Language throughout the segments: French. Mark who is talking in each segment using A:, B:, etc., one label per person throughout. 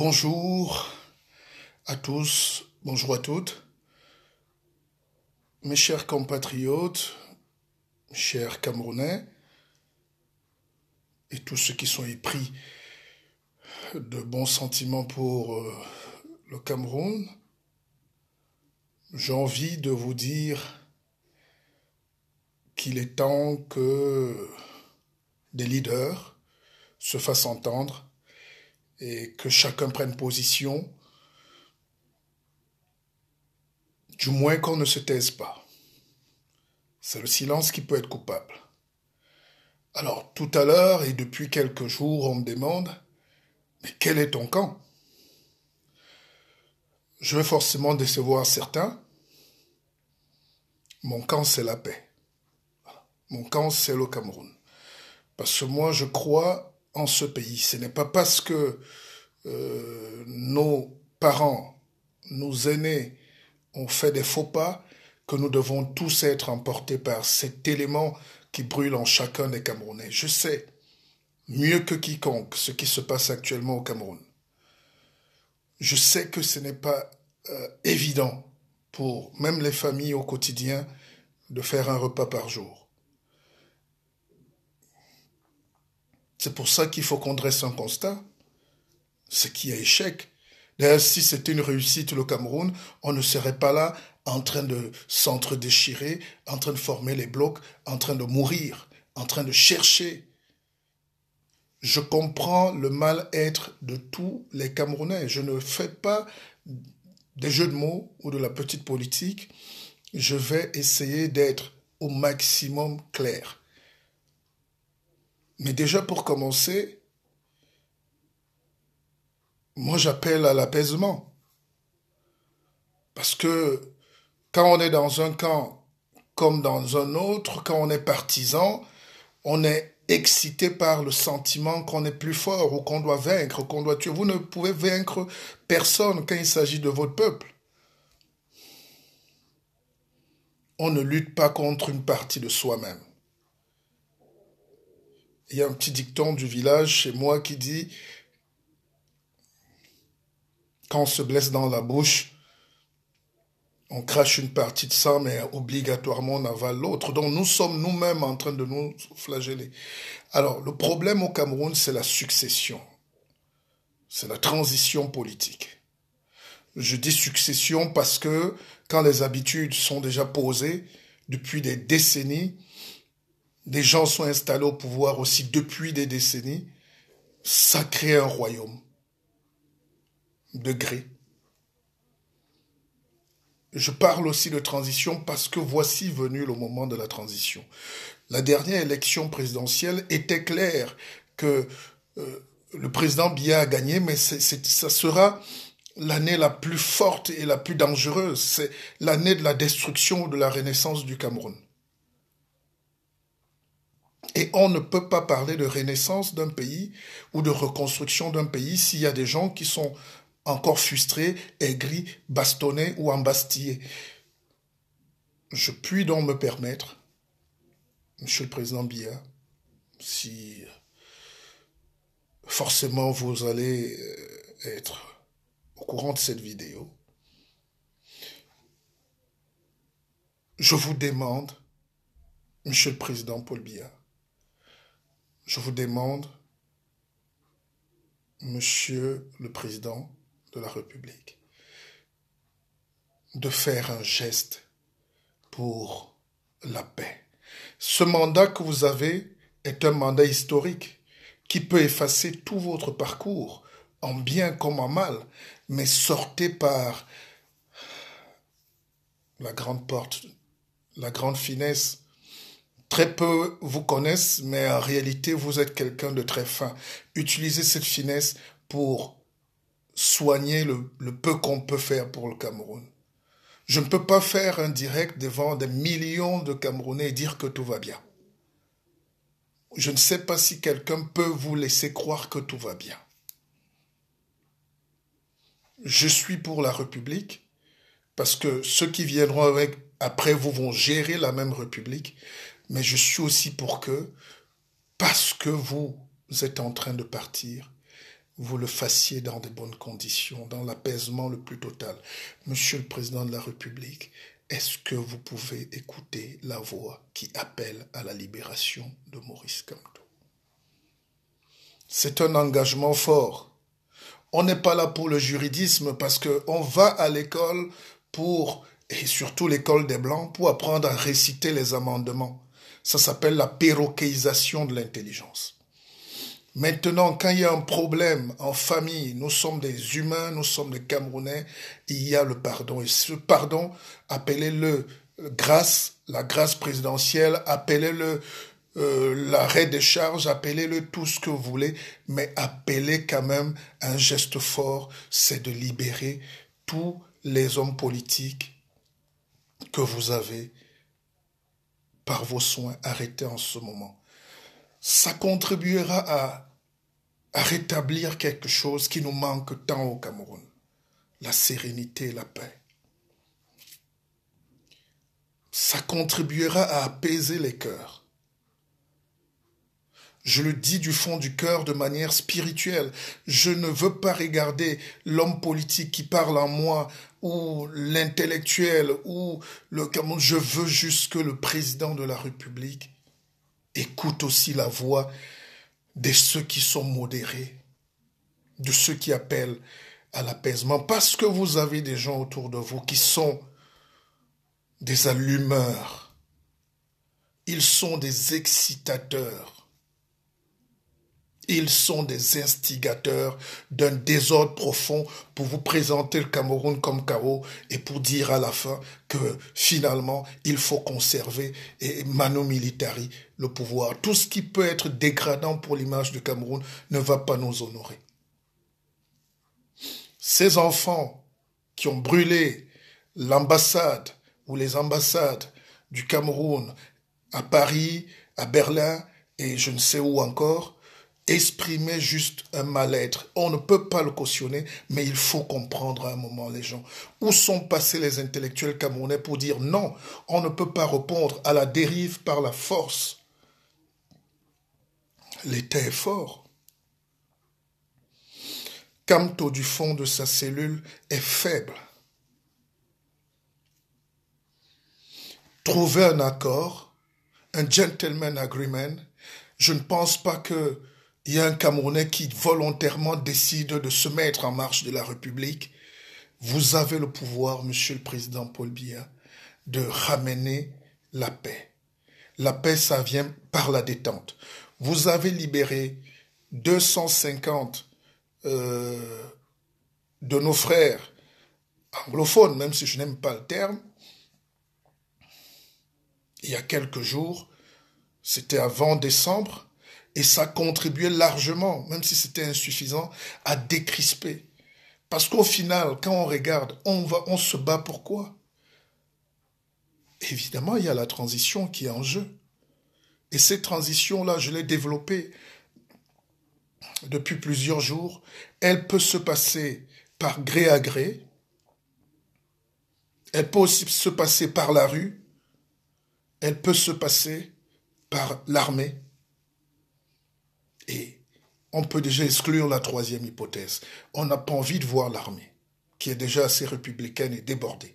A: Bonjour à tous, bonjour à toutes, mes chers compatriotes, chers Camerounais et tous ceux qui sont épris de bons sentiments pour le Cameroun. J'ai envie de vous dire qu'il est temps que des leaders se fassent entendre et que chacun prenne position, du moins qu'on ne se taise pas. C'est le silence qui peut être coupable. Alors, tout à l'heure et depuis quelques jours, on me demande, mais quel est ton camp? Je vais forcément décevoir certains. Mon camp, c'est la paix. Mon camp, c'est le Cameroun. Parce que moi, je crois en ce pays. Ce n'est pas parce que nos parents, nos aînés ont fait des faux pas que nous devons tous être emportés par cet élément qui brûle en chacun des Camerounais. Je sais mieux que quiconque ce qui se passe actuellement au Cameroun. Je sais que ce n'est pas évident pour même les familles au quotidien de faire un repas par jour. C'est pour ça qu'il faut qu'on dresse un constat. Ce qui est échec. D'ailleurs, si c'était une réussite le Cameroun, on ne serait pas là en train de s'entre-déchirer, en train de former les blocs, en train de mourir, en train de chercher. Je comprends le mal-être de tous les Camerounais. Je ne fais pas des jeux de mots ou de la petite politique. Je vais essayer d'être au maximum clair. Mais déjà pour commencer, moi, j'appelle à l'apaisement. Parce que quand on est dans un camp comme dans un autre, quand on est partisan, on est excité par le sentiment qu'on est plus fort ou qu'on doit vaincre, qu'on doit tuer. Vous ne pouvez vaincre personne quand il s'agit de votre peuple. On ne lutte pas contre une partie de soi-même. Il y a un petit dicton du village chez moi qui dit quand on se blesse dans la bouche, on crache une partie de sang, mais obligatoirement on avale l'autre. Donc nous sommes nous-mêmes en train de nous flageller. Alors le problème au Cameroun, c'est la succession. C'est la transition politique. Je dis succession parce que quand les habitudes sont déjà posées depuis des décennies, des gens sont installés au pouvoir aussi depuis des décennies, ça crée un royaume de gré. Je parle aussi de transition parce que voici venu le moment de la transition. La dernière élection présidentielle était claire que le président Biya a gagné, mais ça sera l'année la plus forte et la plus dangereuse. C'est l'année de la destruction ou de la renaissance du Cameroun. Et on ne peut pas parler de renaissance d'un pays ou de reconstruction d'un pays s'il y a des gens qui sont encore frustrés, aigris, bastonnés ou embastillés. Je puis donc me permettre, Monsieur le Président Biya, si forcément vous allez être au courant de cette vidéo, je vous demande, Monsieur le Président Paul Biya, je vous demande, Monsieur le Président de la République, de faire un geste pour la paix. Ce mandat que vous avez est un mandat historique qui peut effacer tout votre parcours, en bien comme en mal, mais sortez par la grande porte, la grande finesse. Très peu vous connaissent, mais en réalité, vous êtes quelqu'un de très fin. Utilisez cette finesse pour soigner le peu qu'on peut faire pour le Cameroun. Je ne peux pas faire un direct devant des millions de Camerounais et dire que tout va bien. Je ne sais pas si quelqu'un peut vous laisser croire que tout va bien. Je suis pour la République parce que ceux qui viendront après vous vont gérer la même République, mais je suis aussi pour que, parce que vous êtes en train de partir, vous le fassiez dans de bonnes conditions, dans l'apaisement le plus total. Monsieur le Président de la République, est-ce que vous pouvez écouter la voix qui appelle à la libération de Maurice Kamto? C'est un engagement fort. On n'est pas là pour le juridisme parce qu'on va à l'école pour, et surtout l'école des Blancs, pour apprendre à réciter les amendements. Ça s'appelle la perroquéisation de l'intelligence. Maintenant, quand il y a un problème en famille, nous sommes des humains, nous sommes des Camerounais, il y a le pardon. Et ce pardon, appelez-le grâce, la grâce présidentielle, appelez-le l'arrêt des charges, appelez-le tout ce que vous voulez, mais appelez quand même un geste fort, c'est de libérer tous les hommes politiques que vous avez par vos soins arrêtés en ce moment. Ça contribuera à rétablir quelque chose qui nous manque tant au Cameroun, la sérénité et la paix. Ça contribuera à apaiser les cœurs. Je le dis du fond du cœur de manière spirituelle. Je ne veux pas regarder l'homme politique qui parle en moi ou l'intellectuel ou le Cameroun. Je veux juste que le président de la République écoute aussi la voix de ceux qui sont modérés, de ceux qui appellent à l'apaisement, parce que vous avez des gens autour de vous qui sont des allumeurs, ils sont des excitateurs, ils sont des instigateurs d'un désordre profond pour vous présenter le Cameroun comme chaos et pour dire à la fin que finalement il faut conserver et manu militari le pouvoir. Tout ce qui peut être dégradant pour l'image du Cameroun ne va pas nous honorer. Ces enfants qui ont brûlé l'ambassade ou les ambassades du Cameroun à Paris, à Berlin et je ne sais où encore, exprimaient juste un mal-être. On ne peut pas le cautionner, mais il faut comprendre à un moment les gens. Où sont passés les intellectuels camerounais pour dire non, on ne peut pas répondre à la dérive par la force. L'État est fort. Kamto, du fond de sa cellule, est faible. Trouver un accord, un gentleman agreement, je ne pense pas qu'il y a un Camerounais qui volontairement décide de se mettre en marche de la République. Vous avez le pouvoir, Monsieur le Président Paul Biya, de ramener la paix. La paix, ça vient par la détente. Vous avez libéré 250 de nos frères anglophones, même si je n'aime pas le terme. Il y a quelques jours, c'était avant décembre, et ça contribuait largement, même si c'était insuffisant, à décrisper. Parce qu'au final, quand on regarde, on se bat pour quoi? Évidemment, il y a la transition qui est en jeu. Et cette transition-là, je l'ai développée depuis plusieurs jours. Elle peut se passer par gré à gré. Elle peut aussi se passer par la rue. Elle peut se passer par l'armée. Et on peut déjà exclure la troisième hypothèse. On n'a pas envie de voir l'armée, qui est déjà assez républicaine et débordée.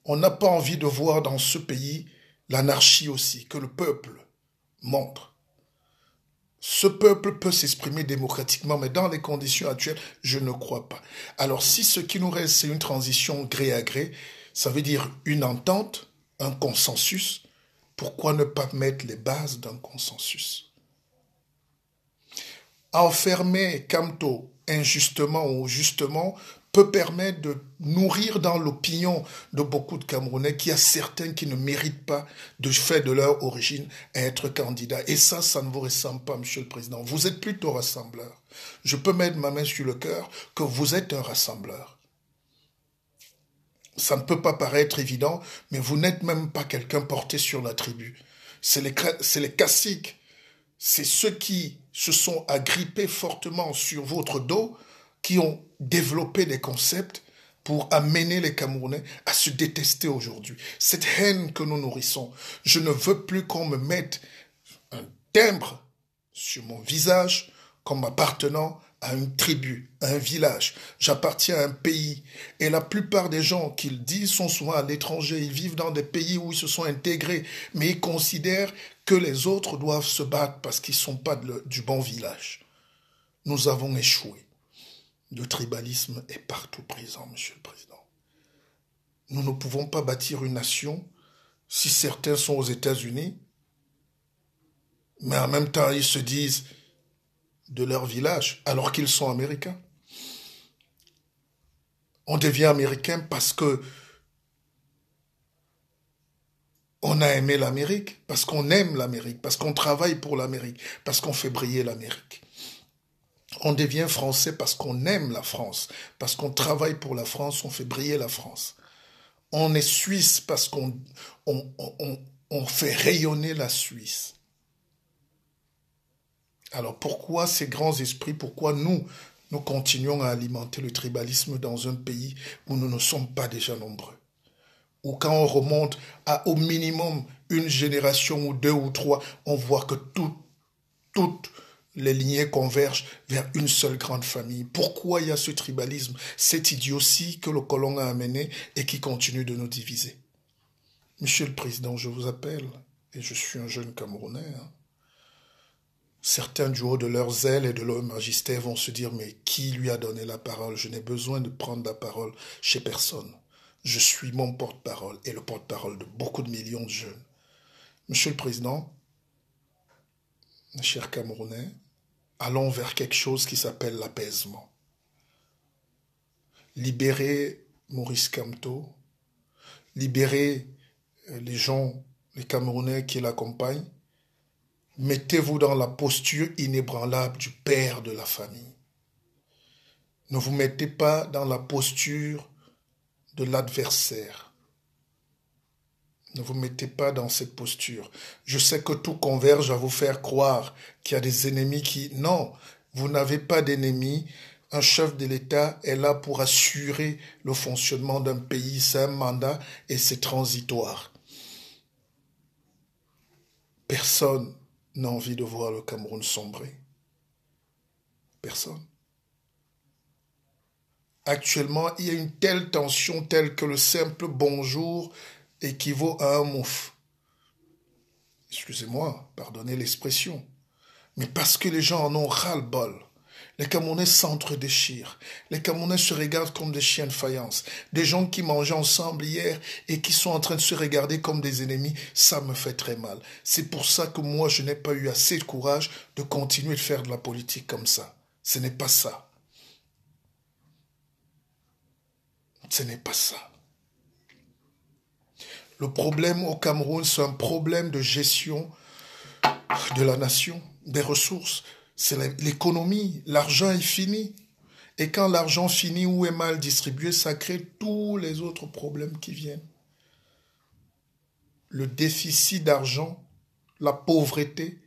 A: On n'a pas envie de voir dans ce pays l'anarchie aussi, que le peuple montre. Ce peuple peut s'exprimer démocratiquement, mais dans les conditions actuelles, je ne crois pas. Alors si ce qui nous reste, c'est une transition gré à gré, ça veut dire une entente, un consensus. Pourquoi ne pas mettre les bases d'un consensus? Enfermer Kamto injustement ou justement peut permettre de nourrir dans l'opinion de beaucoup de Camerounais qu'il y a certains qui ne méritent pas de fait de leur origine à être candidats. Et ça ne vous ressemble pas, Monsieur le Président. Vous êtes plutôt rassembleur. Je peux mettre ma main sur le cœur que vous êtes un rassembleur. Ça ne peut pas paraître évident, mais vous n'êtes même pas quelqu'un porté sur la tribu. C'est les caciques, c'est ceux qui se sont agrippés fortement sur votre dos, qui ont développé des concepts pour amener les Camerounais à se détester aujourd'hui. Cette haine que nous nourrissons, je ne veux plus qu'on me mette un timbre sur mon visage comme appartenant à une tribu, à un village. J'appartiens à un pays. Et la plupart des gens qu'ils disent sont souvent à l'étranger. Ils vivent dans des pays où ils se sont intégrés. Mais ils considèrent que les autres doivent se battre parce qu'ils ne sont pas du bon village. Nous avons échoué. Le tribalisme est partout présent, Monsieur le Président. Nous ne pouvons pas bâtir une nation si certains sont aux États-Unis, mais en même temps ils se disent de leur village alors qu'ils sont américains. On devient américain parce que on a aimé l'Amérique, parce qu'on aime l'Amérique, parce qu'on travaille pour l'Amérique, parce qu'on fait briller l'Amérique. On devient français parce qu'on aime la France, parce qu'on travaille pour la France, on fait briller la France. On est suisse parce qu'on fait rayonner la Suisse. Alors pourquoi ces grands esprits, pourquoi nous continuons à alimenter le tribalisme dans un pays où nous ne sommes pas déjà nombreux? Ou quand on remonte à au minimum une génération ou deux ou trois, on voit que toutes les lignées convergent vers une seule grande famille. Pourquoi il y a ce tribalisme, cette idiotie que le colon a amené et qui continue de nous diviser? Monsieur le Président, je vous appelle, et je suis un jeune Camerounais. Certains du haut de leurs ailes et de leur magistère vont se dire, mais qui lui a donné la parole? Je n'ai besoin de prendre la parole chez personne. Je suis mon porte-parole et le porte-parole de beaucoup de millions de jeunes. Monsieur le Président, mes chers Camerounais, allons vers quelque chose qui s'appelle l'apaisement. Libérez Maurice Kamto, libérez les gens, les Camerounais qui l'accompagnent. Mettez-vous dans la posture inébranlable du père de la famille. Ne vous mettez pas dans la posture de l'adversaire. Ne vous mettez pas dans cette posture. Je sais que tout converge à vous faire croire qu'il y a des ennemis qui... Non, vous n'avez pas d'ennemis. Un chef de l'État est là pour assurer le fonctionnement d'un pays. C'est un mandat et c'est transitoire. Personne n'a envie de voir le Cameroun sombrer. Personne. Actuellement, il y a une telle tension telle que le simple bonjour équivaut à un mouf. Excusez-moi, pardonnez l'expression. Mais parce que les gens en ont ras-le-bol. Les Camerounais s'entre-déchirent. Les Camerounais se regardent comme des chiens de faïence. Des gens qui mangeaient ensemble hier et qui sont en train de se regarder comme des ennemis, ça me fait très mal. C'est pour ça que moi, je n'ai pas eu assez de courage de continuer de faire de la politique comme ça. Ce n'est pas ça. Ce n'est pas ça. Le problème au Cameroun, c'est un problème de gestion de la nation, des ressources. C'est l'économie. L'argent est fini. Et quand l'argent finit ou est mal distribué, ça crée tous les autres problèmes qui viennent. Le déficit d'argent, la pauvreté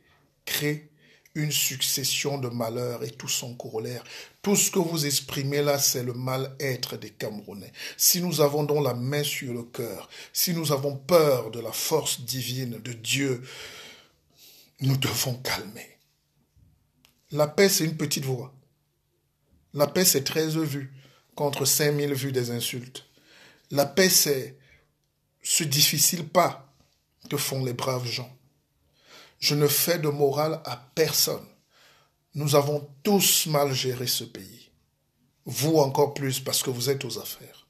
A: crée une succession de malheurs et tout son corollaire. Tout ce que vous exprimez là, c'est le mal-être des Camerounais. Si nous avons donc la main sur le cœur, si nous avons peur de la force divine de Dieu, nous devons calmer. La paix, c'est une petite voix. La paix, c'est 13 vues contre 5000 vues des insultes. La paix, c'est ce difficile pas que font les braves gens. Je ne fais de morale à personne. Nous avons tous mal géré ce pays. Vous encore plus parce que vous êtes aux affaires.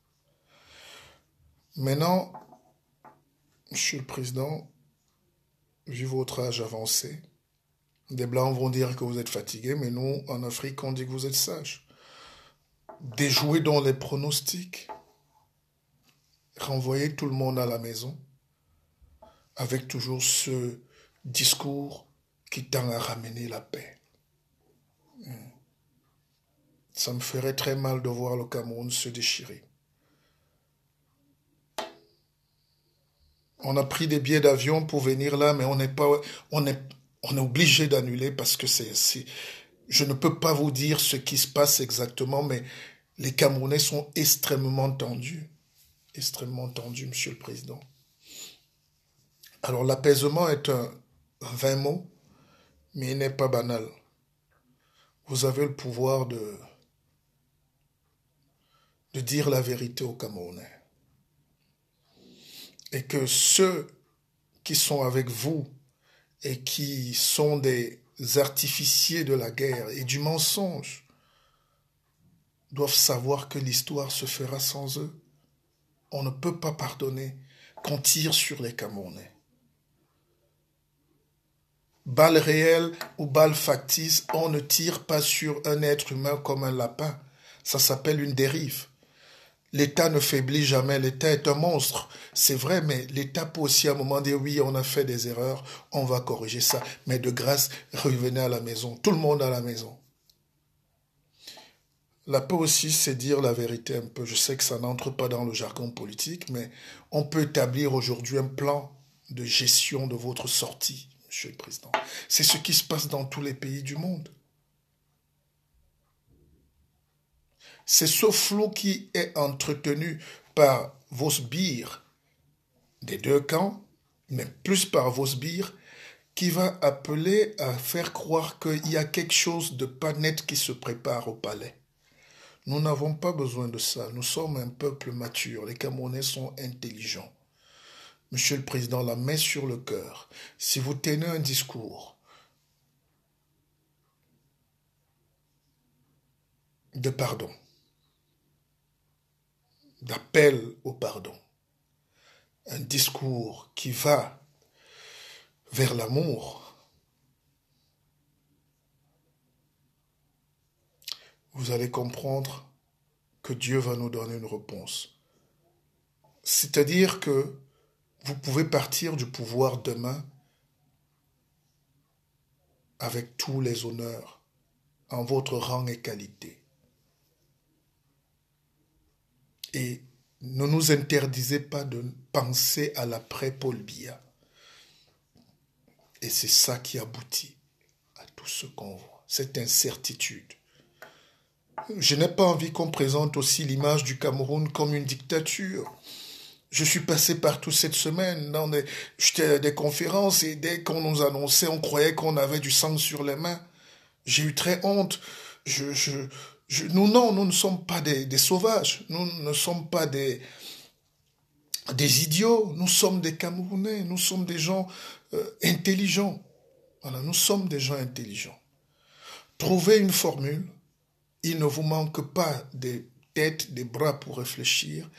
A: Maintenant, Monsieur le Président, vu votre âge avancé, des Blancs vont dire que vous êtes fatigué, mais nous, en Afrique, on dit que vous êtes sage. Déjouer dans les pronostics, renvoyer tout le monde à la maison, avec toujours ce discours qui tend à ramener la paix. Ça me ferait très mal de voir le Cameroun se déchirer. On a pris des billets d'avion pour venir là, mais on est obligé d'annuler parce que je ne peux pas vous dire ce qui se passe exactement, mais les Camerounais sont extrêmement tendus. Extrêmement tendus, Monsieur le Président. Alors l'apaisement est un vain mot, mais il n'est pas banal. vous avez le pouvoir de dire la vérité aux Camerounais. Et que ceux qui sont avec vous et qui sont des artificiers de la guerre et du mensonge doivent savoir que l'histoire se fera sans eux. On ne peut pas pardonner qu'on tire sur les Camerounais. Balle réelle ou balle factice, on ne tire pas sur un être humain comme un lapin. Ça s'appelle une dérive. L'État ne faiblit jamais, l'État est un monstre. C'est vrai, mais l'État peut aussi à un moment dire oui, on a fait des erreurs, on va corriger ça. Mais de grâce, revenez à la maison. Tout le monde à la maison. La paix aussi, c'est dire la vérité un peu. Je sais que ça n'entre pas dans le jargon politique, mais on peut établir aujourd'hui un plan de gestion de votre sortie, Monsieur le Président. C'est ce qui se passe dans tous les pays du monde. C'est ce flou qui est entretenu par vos sbires des deux camps, mais plus par vos sbires, qui va appeler à faire croire qu'il y a quelque chose de pas net qui se prépare au palais. Nous n'avons pas besoin de ça. Nous sommes un peuple mature. Les Camerounais sont intelligents. Monsieur le Président, la main sur le cœur. Si vous tenez un discours de pardon, d'appel au pardon, un discours qui va vers l'amour, vous allez comprendre que Dieu va nous donner une réponse. C'est-à-dire que vous pouvez partir du pouvoir demain avec tous les honneurs, en votre rang et qualité. Et ne nous interdisez pas de penser à l'après Paul Biya. Et c'est ça qui aboutit à tout ce qu'on voit, cette incertitude. Je n'ai pas envie qu'on présente aussi l'image du Cameroun comme une dictature. Je suis passé partout cette semaine, j'étais à des conférences et dès qu'on nous annonçait, on croyait qu'on avait du sang sur les mains. J'ai eu très honte. Nous ne sommes pas des sauvages. Nous ne sommes pas des idiots. Nous sommes des Camerounais. Nous sommes des gens intelligents. Voilà, nous sommes des gens intelligents. Trouvez une formule. Il ne vous manque pas des têtes, des bras pour réfléchir.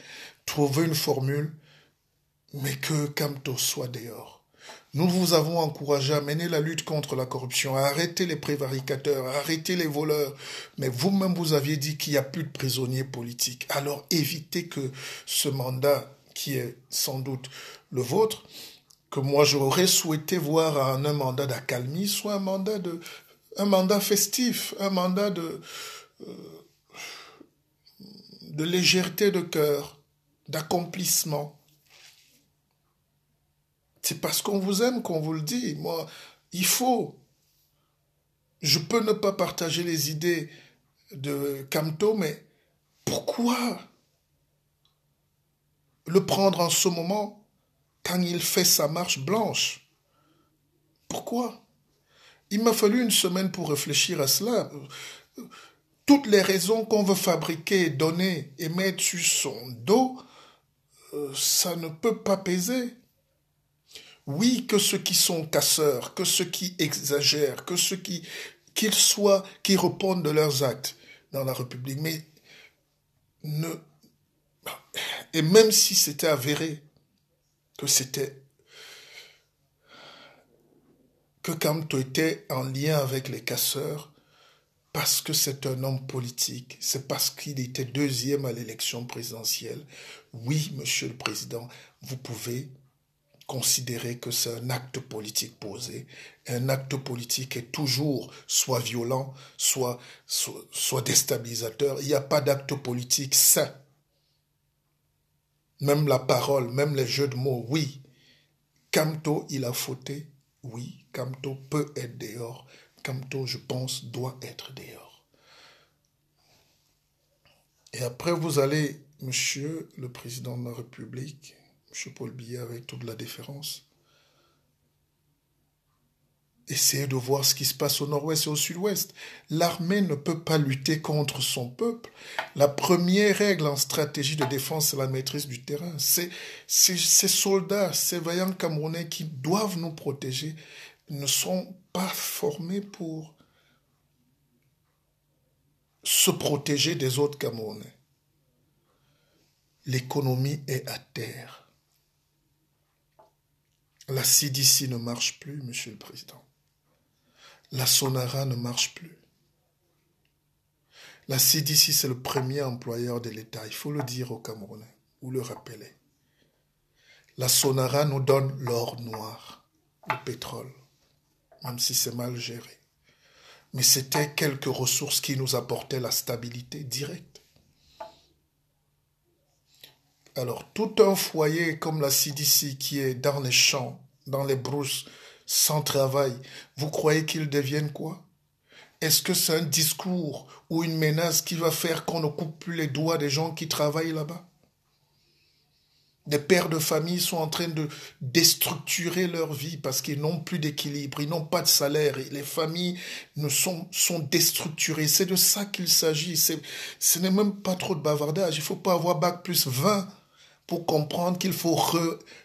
A: Trouvez une formule, mais que Camto soit dehors. Nous vous avons encouragé à mener la lutte contre la corruption, à arrêter les prévaricateurs, à arrêter les voleurs. Mais vous-même, vous aviez dit qu'il n'y a plus de prisonniers politiques. Alors évitez que ce mandat, qui est sans doute le vôtre, que moi j'aurais souhaité voir en un mandat d'accalmie, soit un mandat festif, un mandat de légèreté de cœur, d'accomplissement. C'est parce qu'on vous aime qu'on vous le dit. Moi, il faut. Je peux ne pas partager les idées de Camto, mais pourquoi le prendre en ce moment quand il fait sa marche blanche? Pourquoi? Il m'a fallu une semaine pour réfléchir à cela. Toutes les raisons qu'on veut fabriquer, donner et mettre sur son dos, ça ne peut pas peser. Oui, que ceux qui sont casseurs, que ceux qui exagèrent, que ceux qui répondent de leurs actes dans la République, mais et même si c'était avéré que Camto était en lien avec les casseurs, parce que c'est un homme politique, c'est parce qu'il était deuxième à l'élection présidentielle. Oui, Monsieur le Président, vous pouvez considérer que c'est un acte politique posé. Un acte politique est toujours soit violent, soit déstabilisateur. Il n'y a pas d'acte politique sain. Même la parole, même les jeux de mots, oui. Camto, il a fauté. Oui, Camto peut être dehors. Camto, je pense, doit être dehors. Et après, vous allez, Monsieur le Président de la République, M. Paul Biya, avec toute la déférence, Essayez de voir ce qui se passe au nord-ouest et au sud-ouest. L'armée ne peut pas lutter contre son peuple. La première règle en stratégie de défense, c'est la maîtrise du terrain. Ces soldats, ces vaillants Camerounais qui doivent nous protéger, ne sont pas formés pour se protéger des autres Camerounais. L'économie est à terre. La CDC ne marche plus, Monsieur le Président. La Sonara ne marche plus. La CDC, c'est le premier employeur de l'État. Il faut le dire aux Camerounais, ou le rappeler. La Sonara nous donne l'or noir, le pétrole, même si c'est mal géré. Mais c'était quelques ressources qui nous apportaient la stabilité directe. Alors, tout un foyer comme la CDC qui est dans les champs, dans les brousses, sans travail, vous croyez qu'ils deviennent quoi? Est-ce que c'est un discours ou une menace qui va faire qu'on ne coupe plus les doigts des gens qui travaillent là-bas? Des pères de famille sont en train de déstructurer leur vie parce qu'ils n'ont plus d'équilibre, ils n'ont pas de salaire, et les familles sont déstructurées. C'est de ça qu'il s'agit. Ce n'est même pas trop de bavardage. Il ne faut pas avoir bac plus 20 pour comprendre qu'il faut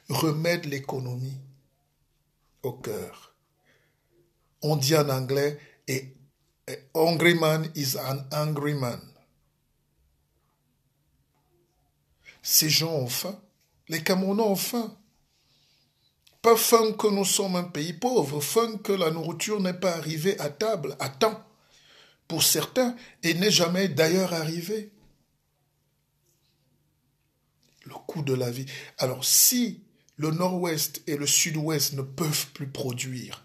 A: remettre l'économie au cœur. On dit en anglais, a hungry man is an angry man. Ces gens ont faim. Les Camerounais ont faim. Pas faim que nous sommes un pays pauvre, faim que la nourriture n'est pas arrivée à table, à temps, pour certains, et n'est jamais d'ailleurs arrivée. Le coût de la vie. Alors, si le nord-ouest et le sud-ouest ne peuvent plus produire,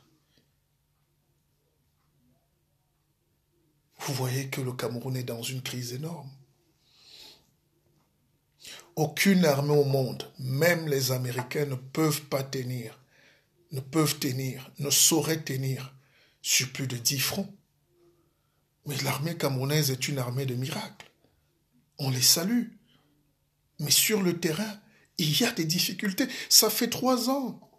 A: vous voyez que le Cameroun est dans une crise énorme. Aucune armée au monde, même les Américains, ne peuvent tenir, ne sauraient tenir sur plus de 10 fronts. Mais l'armée camerounaise est une armée de miracles. On les salue. Mais sur le terrain, il y a des difficultés. Ça fait 3 ans.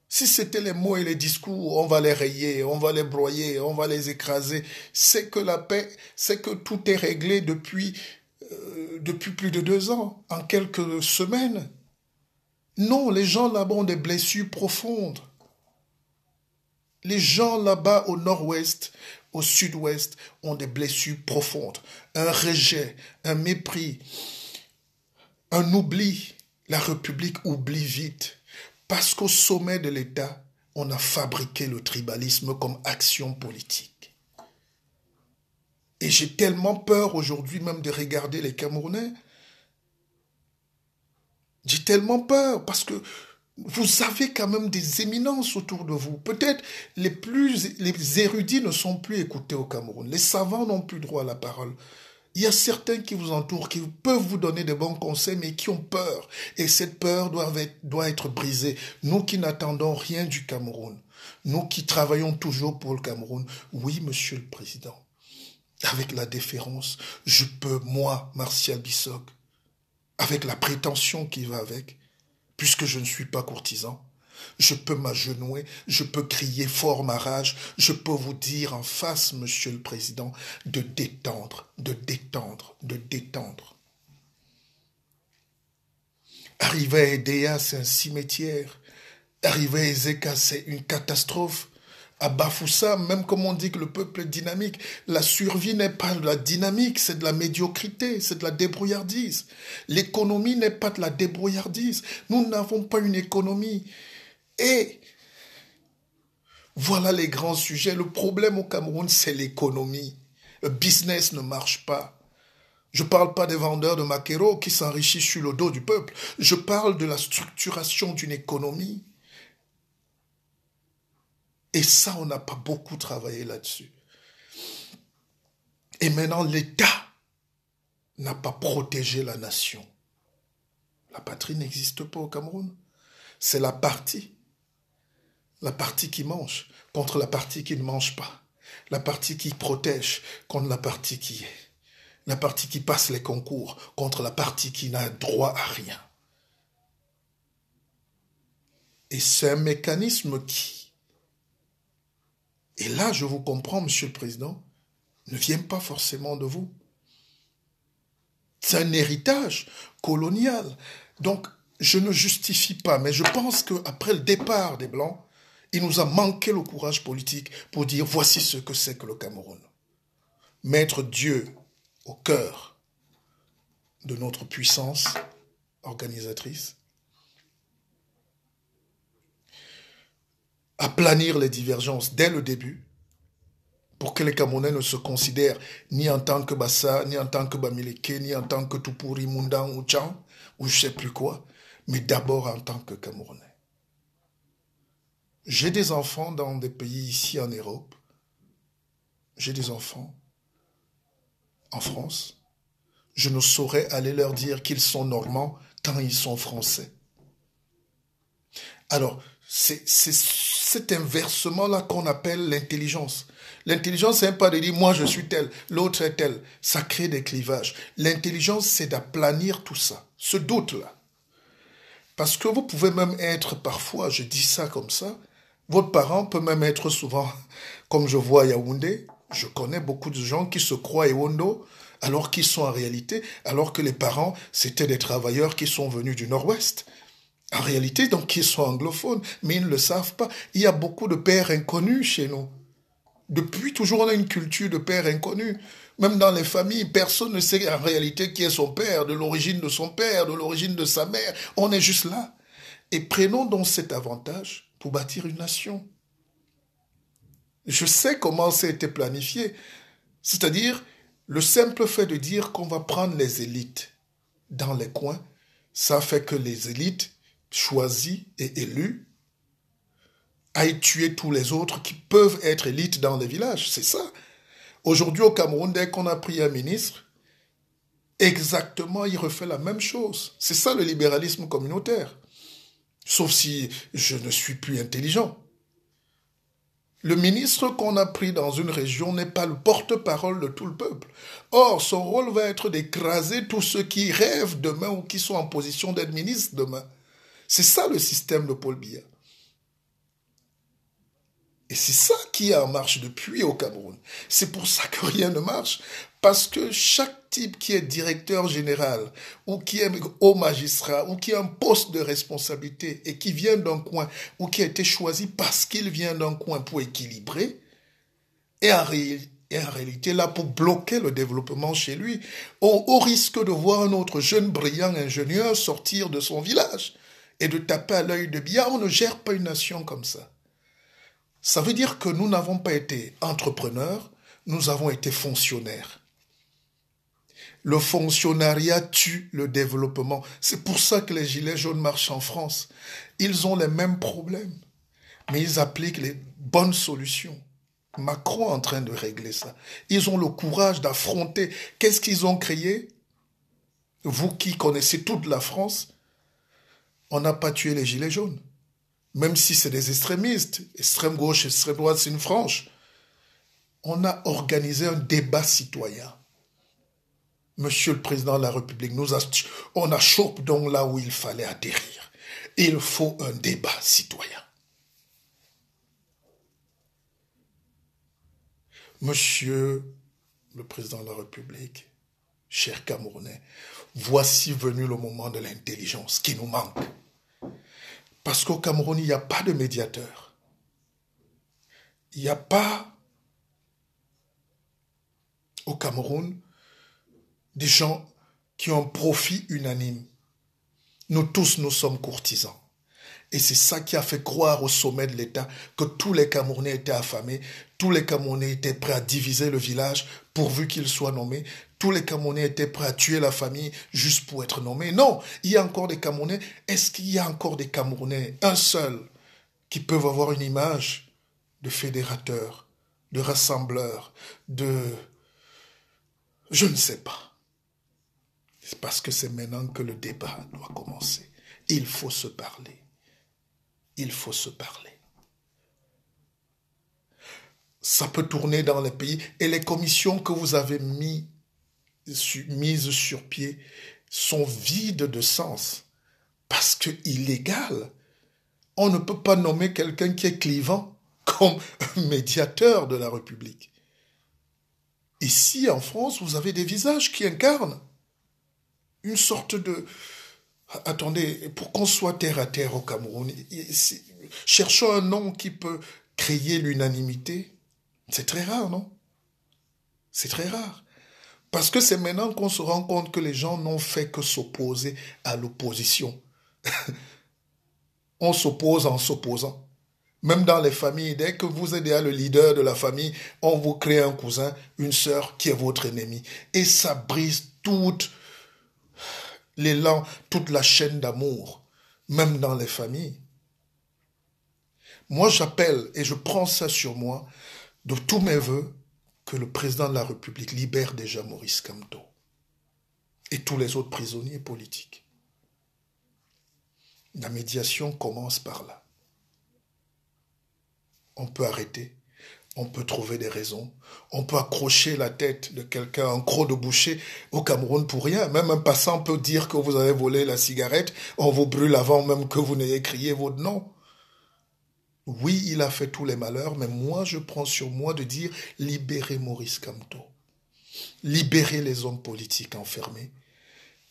A: Si c'était les mots et les discours, on va les rayer, on va les broyer, on va les écraser. C'est que la paix, c'est que tout est réglé depuis plus de 2 ans, en quelques semaines. Non, les gens là-bas ont des blessures profondes. Les gens là-bas au nord-ouest, au sud-ouest, ont des blessures profondes. Un rejet, un mépris, un oubli. La République oublie vite. Parce qu'au sommet de l'État, on a fabriqué le tribalisme comme action politique. Et j'ai tellement peur aujourd'hui même de regarder les Camerounais. J'ai tellement peur parce que vous avez quand même des éminences autour de vous. Peut-être les érudits ne sont plus écoutés au Cameroun. Les savants n'ont plus droit à la parole. Il y a certains qui vous entourent, qui peuvent vous donner de bons conseils, mais qui ont peur. Et cette peur doit être brisée. Nous qui n'attendons rien du Cameroun, nous qui travaillons toujours pour le Cameroun, oui, Monsieur le Président, avec la déférence, je peux, moi, Martial Bissok, avec la prétention qui va avec, puisque je ne suis pas courtisan, je peux m'agenouiller, je peux crier fort ma rage, je peux vous dire en face, Monsieur le Président, de détendre, de détendre, de détendre. Arriver à Edea, c'est un cimetière. Arriver à Ezeka, c'est une catastrophe. À Bafoussa, même comme on dit que le peuple est dynamique, la survie n'est pas de la dynamique, c'est de la médiocrité, c'est de la débrouillardise. L'économie n'est pas de la débrouillardise. Nous n'avons pas une économie. Et voilà les grands sujets. Le problème au Cameroun, c'est l'économie. Le business ne marche pas. Je ne parle pas des vendeurs de maquereaux qui s'enrichissent sur le dos du peuple. Je parle de la structuration d'une économie. Et ça, on n'a pas beaucoup travaillé là-dessus. Et maintenant, l'État n'a pas protégé la nation. La patrie n'existe pas au Cameroun. C'est la partie qui mange contre la partie qui ne mange pas. La partie qui protège contre la partie qui est. La partie qui passe les concours contre la partie qui n'a droit à rien. Et c'est un mécanisme qui Et là, je vous comprends, Monsieur le Président, ne vient pas forcément de vous. C'est un héritage colonial. Donc, je ne justifie pas, mais je pense qu'après le départ des Blancs, il nous a manqué le courage politique pour dire voici ce que c'est que le Cameroun. Mettre Dieu au cœur de notre puissance organisatrice, aplanir les divergences dès le début, pour que les Camerounais ne se considèrent ni en tant que Bassa, ni en tant que Bamileke, ni en tant que Tupuri, Mundan ou Tchan, ou je sais plus quoi, mais d'abord en tant que Camerounais. J'ai des enfants dans des pays ici en Europe, j'ai des enfants en France, je ne saurais aller leur dire qu'ils sont normands tant ils sont français. Alors, c'est cet inversement-là qu'on appelle l'intelligence. L'intelligence, c'est pas de dire moi je suis tel, l'autre est tel. Ça crée des clivages. L'intelligence, c'est d'aplanir tout ça, ce doute-là. Parce que vous pouvez même être parfois, je dis ça comme ça, votre parent peut même être souvent, comme je vois à Yaoundé, je connais beaucoup de gens qui se croient Ewondo, alors qu'ils sont en réalité, alors que les parents, c'était des travailleurs qui sont venus du Nord-Ouest. En réalité, donc, ils sont anglophones, mais ils ne le savent pas. Il y a beaucoup de pères inconnus chez nous. Depuis toujours, on a une culture de pères inconnus. Même dans les familles, personne ne sait en réalité qui est son père, de l'origine de son père, de l'origine de sa mère. On est juste là. Et prenons donc cet avantage pour bâtir une nation. Je sais comment ça a été planifié. C'est-à-dire, le simple fait de dire qu'on va prendre les élites dans les coins, ça fait que les élites choisies et élues aillent tuer tous les autres qui peuvent être élites dans les villages. C'est ça. Aujourd'hui, au Cameroun, dès qu'on a pris un ministre, exactement, il refait la même chose. C'est ça le libéralisme communautaire. Sauf si je ne suis plus intelligent. Le ministre qu'on a pris dans une région n'est pas le porte-parole de tout le peuple. Or, son rôle va être d'écraser tous ceux qui rêvent demain ou qui sont en position d'être ministre demain. C'est ça le système de Paul Biya. Et c'est ça qui est en marche depuis au Cameroun. C'est pour ça que rien ne marche. Parce que chaque type qui est directeur général, ou qui est haut magistrat, ou qui a un poste de responsabilité, et qui vient d'un coin, ou qui a été choisi parce qu'il vient d'un coin pour équilibrer, est en réalité là pour bloquer le développement chez lui, au risque de voir un autre jeune brillant ingénieur sortir de son village, et de taper à l'œil de Biya. On ne gère pas une nation comme ça. Ça veut dire que nous n'avons pas été entrepreneurs, nous avons été fonctionnaires. Le fonctionnariat tue le développement. C'est pour ça que les gilets jaunes marchent en France. Ils ont les mêmes problèmes, mais ils appliquent les bonnes solutions. Macron est en train de régler ça. Ils ont le courage d'affronter. Qu'est-ce qu'ils ont créé? Vous qui connaissez toute la France, on n'a pas tué les gilets jaunes. Même si c'est des extrémistes, extrême gauche, extrême droite, c'est une frange. On a organisé un débat citoyen. Monsieur le Président de la République, on a chopé donc là où il fallait atterrir. Il faut un débat citoyen. Monsieur le Président de la République, chers Camerounais, voici venu le moment de l'intelligence qui nous manque. Parce qu'au Cameroun, il n'y a pas de médiateur. Il n'y a pas au Cameroun des gens qui ont un profit unanime. Nous tous, nous sommes courtisans. Et c'est ça qui a fait croire au sommet de l'État que tous les Camerounais étaient affamés, tous les Camerounais étaient prêts à diviser le village pourvu qu'ils soient nommés, tous les Camerounais étaient prêts à tuer la famille juste pour être nommés. Non, il y a encore des Camerounais. Est-ce qu'il y a encore des Camerounais, un seul, qui peuvent avoir une image de fédérateur, de rassembleur, de... Je ne sais pas. C'est parce que c'est maintenant que le débat doit commencer. Il faut se parler. Il faut se parler. Ça peut tourner dans les pays. Et les commissions que vous avez mises sur pied sont vides de sens. Parce que illégal. On ne peut pas nommer quelqu'un qui est clivant. comme médiateur de la République. Ici, en France, vous avez des visages qui incarnent une sorte de... Attendez, pour qu'on soit terre à terre au Cameroun, cherchons un nom qui peut créer l'unanimité. C'est très rare, non? C'est très rare. Parce que c'est maintenant qu'on se rend compte que les gens n'ont fait que s'opposer à l'opposition. On s'oppose en s'opposant. Même dans les familles, dès que vous êtes déjà le leader de la famille, on vous crée un cousin, une sœur qui est votre ennemi. Et ça brise tout l'élan, toute la chaîne d'amour, même dans les familles. Moi, j'appelle et je prends ça sur moi, de tous mes voeux, que le président de la République libère déjà Maurice Kamto et tous les autres prisonniers politiques. La médiation commence par là. On peut arrêter, on peut trouver des raisons, on peut accrocher la tête de quelqu'un, un croc de boucher au Cameroun pour rien. Même un passant peut dire que vous avez volé la cigarette, on vous brûle avant même que vous n'ayez crié votre nom. Oui, il a fait tous les malheurs, mais moi, je prends sur moi de dire libérez Maurice Kamto. Libérez les hommes politiques enfermés.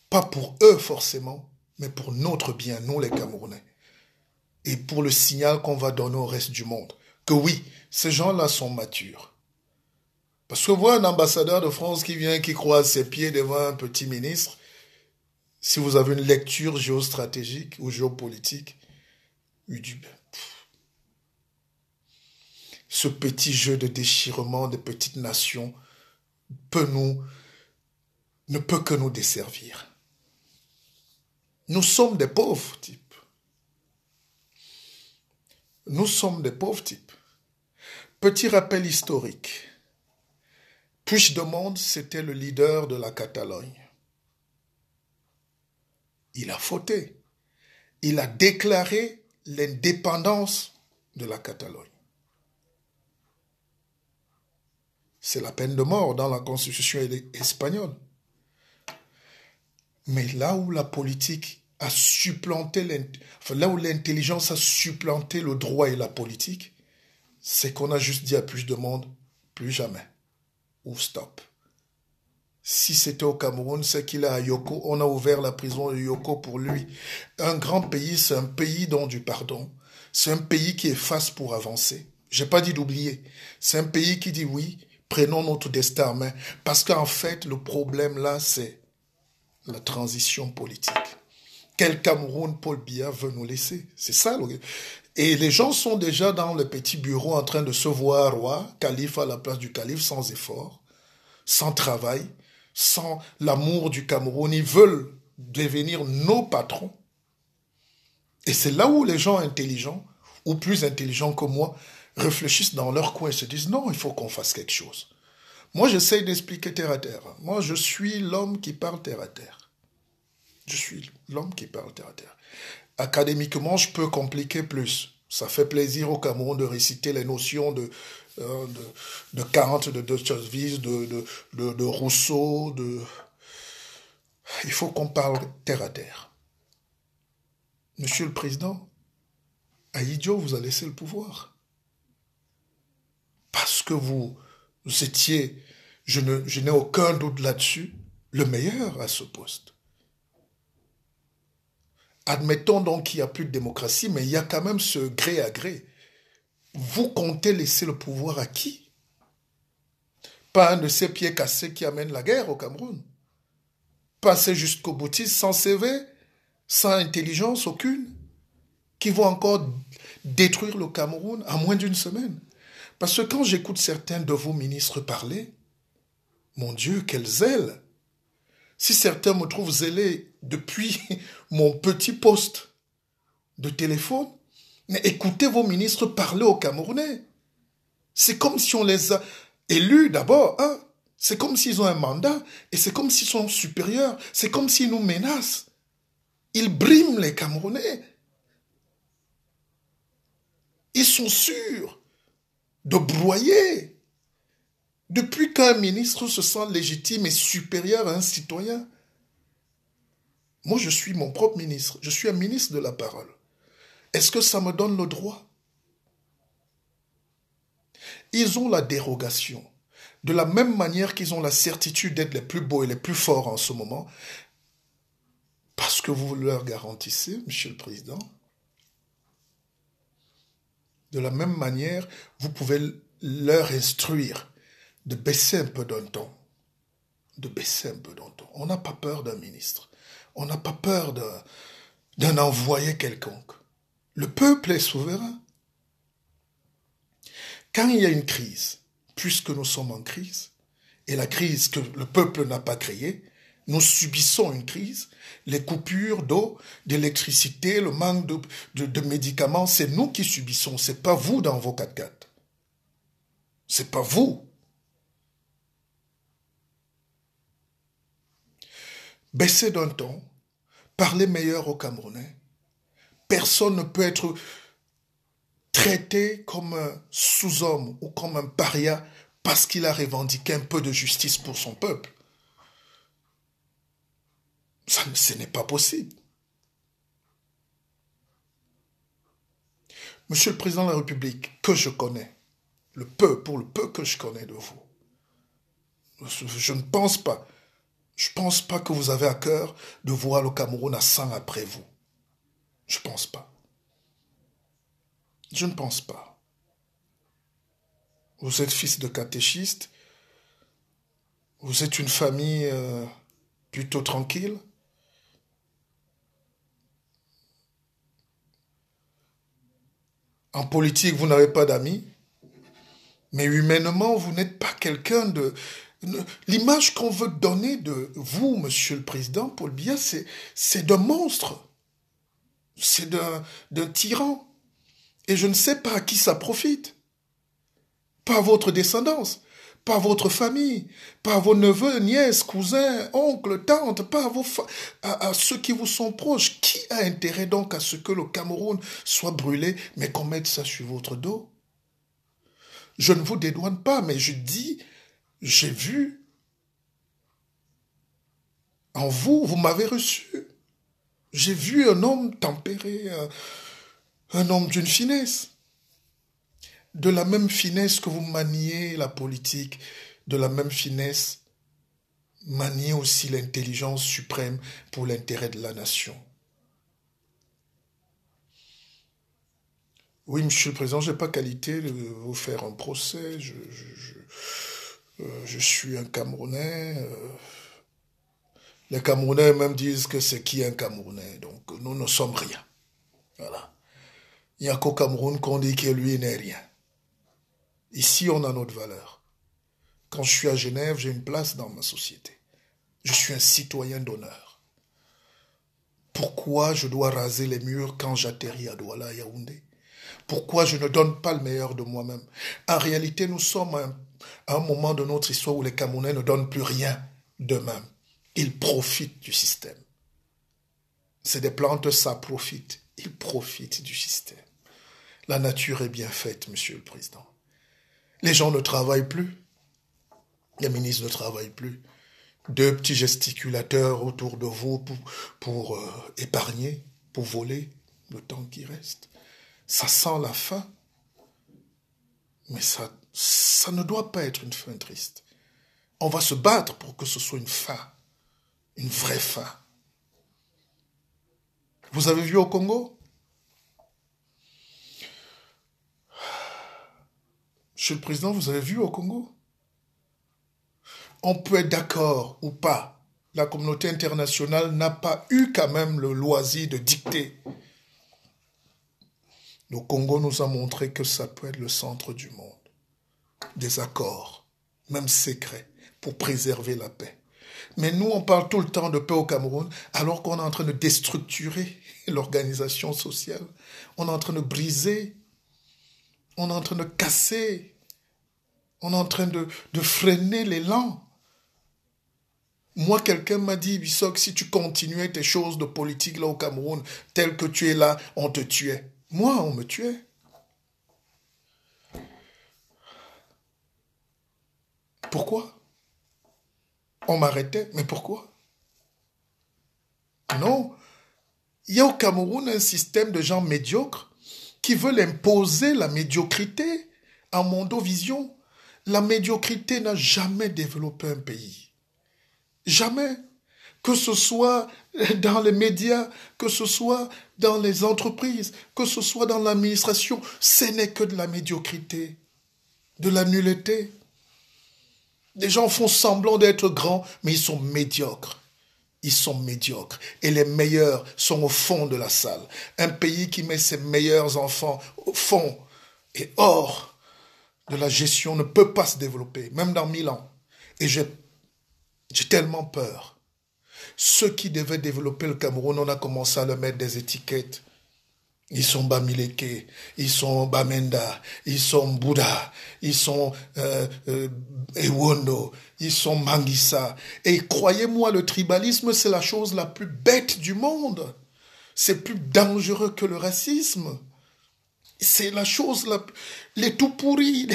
A: Pas pour eux forcément, mais pour notre bien, nous les Camerounais. Et pour le signal qu'on va donner au reste du monde. Que oui, ces gens-là sont matures. Parce que voir un ambassadeur de France qui vient, qui croise ses pieds devant un petit ministre, si vous avez une lecture géostratégique ou géopolitique, il dit... Ce petit jeu de déchirement des petites nations ne peut que nous desservir. Nous sommes des pauvres types. Nous sommes des pauvres types. Petit rappel historique. Puigdemont, c'était le leader de la Catalogne. Il a fauté. Il a déclaré l'indépendance de la Catalogne. C'est la peine de mort dans la constitution espagnole. Mais là où la politique a supplanté, là où l'intelligence a supplanté le droit et la politique, c'est qu'on a juste dit à Puigdemont, plus jamais, ou stop. Si c'était au Cameroun, c'est qu'il est à Yoko, on a ouvert la prison de Yoko pour lui. Un grand pays, c'est un pays dont du pardon. C'est un pays qui efface pour avancer. J'ai pas dit d'oublier. C'est un pays qui dit oui, prenons notre destin en main. Parce qu'en fait, le problème là, c'est la transition politique. Quel Cameroun Paul Biya veut nous laisser? C'est ça. Et les gens sont déjà dans le petit bureau en train de se voir roi, calife à la place du calife, sans effort, sans travail, sans l'amour du Cameroun. Ils veulent devenir nos patrons. Et c'est là où les gens intelligents, ou plus intelligents que moi, réfléchissent dans leur coin et se disent non, il faut qu'on fasse quelque chose. Moi, j'essaye d'expliquer terre à terre. Moi, je suis l'homme qui parle terre à terre. Je suis l'homme qui parle terre à terre. Académiquement, je peux compliquer plus. Ça fait plaisir au Cameroun de réciter les notions de Kant, de Dostoïevski, de Rousseau. Il faut qu'on parle terre à terre. Monsieur le Président, à Idio, vous a laissé le pouvoir. Parce que vous étiez, je n'ai aucun doute là-dessus, le meilleur à ce poste. Admettons donc qu'il n'y a plus de démocratie, mais il y a quand même ce gré à gré. Vous comptez laisser le pouvoir à qui? Pas un de ces pieds cassés qui amène la guerre au Cameroun. Passer jusqu'au boutiste sans CV, sans intelligence aucune, qui vont encore détruire le Cameroun en moins d'une semaine. Parce que quand j'écoute certains de vos ministres parler, mon Dieu, quel zèle! Si certains me trouvent zélé depuis mon petit poste de téléphone, mais écoutez vos ministres parler aux Camerounais. C'est comme si on les a élus d'abord. Hein? C'est comme s'ils ont un mandat et c'est comme s'ils sont supérieurs. C'est comme s'ils nous menacent. Ils briment les Camerounais. Ils sont sûrs de broyer. Depuis qu'un ministre se sent légitime et supérieur à un citoyen, moi je suis mon propre ministre, je suis un ministre de la parole. Est-ce que ça me donne le droit Ils ont la dérogation. De la même manière qu'ils ont la certitude d'être les plus beaux et les plus forts en ce moment, parce que vous leur garantissez, Monsieur le Président, de la même manière, vous pouvez leur instruire de baisser un peu d'un ton. De baisser un peu d'un ton. On n'a pas peur d'un ministre. On n'a pas peur d'un envoyé quelconque. Le peuple est souverain. Quand il y a une crise, puisque nous sommes en crise, et la crise que le peuple n'a pas créée, nous subissons une crise, les coupures d'eau, d'électricité, le manque de médicaments, c'est nous qui subissons, c'est pas vous dans vos 4x4. C'est pas vous. Baissez d'un ton, parlez meilleur aux Camerounais. Personne ne peut être traité comme un sous-homme ou comme un paria parce qu'il a revendiqué un peu de justice pour son peuple. Ce n'est pas possible. Monsieur le Président de la République, que je connais, pour le peu que je connais de vous, je ne pense pas, que vous avez à cœur de voir le Cameroun à 100 après vous. Je ne pense pas. Je ne pense pas. Vous êtes fils de catéchiste, vous êtes une famille plutôt tranquille. En politique, vous n'avez pas d'amis, mais humainement, vous n'êtes pas quelqu'un de... L'image qu'on veut donner de vous, Monsieur le Président Paul Biya, c'est d'un monstre, c'est d'un tyran. Et je ne sais pas à qui ça profite. Pas à votre descendance, pas à votre famille, pas à vos neveux, nièces, cousins, oncles, tantes, pas à ceux qui vous sont proches. Qui a intérêt donc à ce que le Cameroun soit brûlé, mais qu'on mette ça sur votre dos? Je ne vous dédouane pas, mais je dis, j'ai vu en vous, vous m'avez reçu. J'ai vu un homme tempéré, un homme d'une finesse. De la même finesse que vous maniez la politique, de la même finesse, maniez aussi l'intelligence suprême pour l'intérêt de la nation. Oui, Monsieur le Président, je n'ai pas qualité de vous faire un procès. Je suis un Camerounais. Les Camerounais même disent que c'est qui un Camerounais. Donc nous ne sommes rien. Voilà. Il n'y a qu'au Cameroun qu'on dit que lui n'est rien. Ici, on a notre valeur. Quand je suis à Genève, j'ai une place dans ma société. Je suis un citoyen d'honneur. Pourquoi je dois raser les murs quand j'atterris à Douala, Yaoundé? Pourquoi je ne donne pas le meilleur de moi-même? En réalité, nous sommes à un moment de notre histoire où les Camerounais ne donnent plus rien d'eux-mêmes. Ils profitent du système. C'est des plantes, ça profite. Ils profitent du système. La nature est bien faite, Monsieur le Président. Les gens ne travaillent plus. Les ministres ne travaillent plus. Deux petits gesticulateurs autour de vous pour épargner, pour voler le temps qui reste. Ça sent la fin. Mais ça ne doit pas être une fin triste. On va se battre pour que ce soit une fin. Une vraie fin. Vous avez vu au Congo? Monsieur le Président, vous avez vu au Congo? On peut être d'accord ou pas. La communauté internationale n'a pas eu quand même le loisir de dicter. Le Congo nous a montré que ça peut être le centre du monde. Des accords, même secrets, pour préserver la paix. Mais nous, on parle tout le temps de paix au Cameroun, alors qu'on est en train de déstructurer l'organisation sociale. On est en train de briser. On est en train de casser. On est en train de freiner l'élan. Moi, quelqu'un m'a dit, Bissok, si tu continuais tes choses de politique là au Cameroun, tel que tu es là, on te tuait. Moi, on me tuait. Pourquoi? On m'arrêtait, mais pourquoi? Non. Il y a au Cameroun un système de gens médiocres qui veulent imposer la médiocrité En Mondovision, la médiocrité n'a jamais développé un pays. Jamais. Que ce soit dans les médias, que ce soit dans les entreprises, que ce soit dans l'administration, ce n'est que de la médiocrité, de la nullité. Les gens font semblant d'être grands, mais ils sont médiocres. Ils sont médiocres. Et les meilleurs sont au fond de la salle. Un pays qui met ses meilleurs enfants au fond et hors de la gestion ne peut pas se développer, même dans 1000 ans. Et j'ai tellement peur. Ceux qui devaient développer le Cameroun, on a commencé à leur mettre des étiquettes. Ils sont Bamileke, ils sont Bamenda, ils sont Bouddha, ils sont Ewondo, ils sont Manguissa. Et croyez-moi, le tribalisme, c'est la chose la plus bête du monde. C'est plus dangereux que le racisme. C'est la chose les tout pourris.